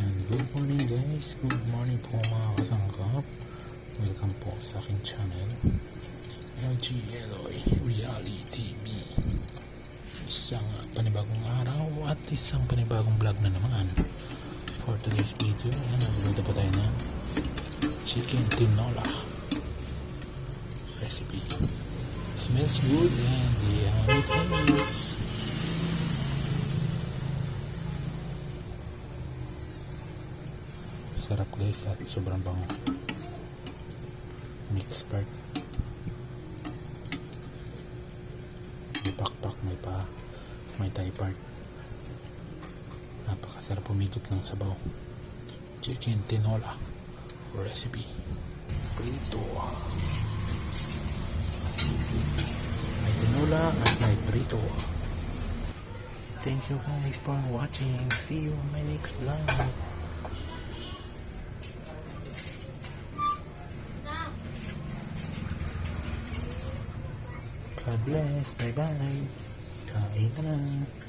Good morning guys, good morning po mga kasangkap. Welcome po sa aking channel LG Eloy Reality TV. Isang panibagong araw at isang panibagong vlog na naman. For today's video, nagluluto po tayo ng chicken tinola recipe. Smells good and yummy taste. Sarap guys at sobrang bango. Mix part. May pakpak, may thai part. Napakasarap pumikot ng sabaw. Chicken tinola recipe. Prito. May tinola at may prito. Thank you guys for watching. See you on my next vlog. God bless. Bye-bye. Kain ka na.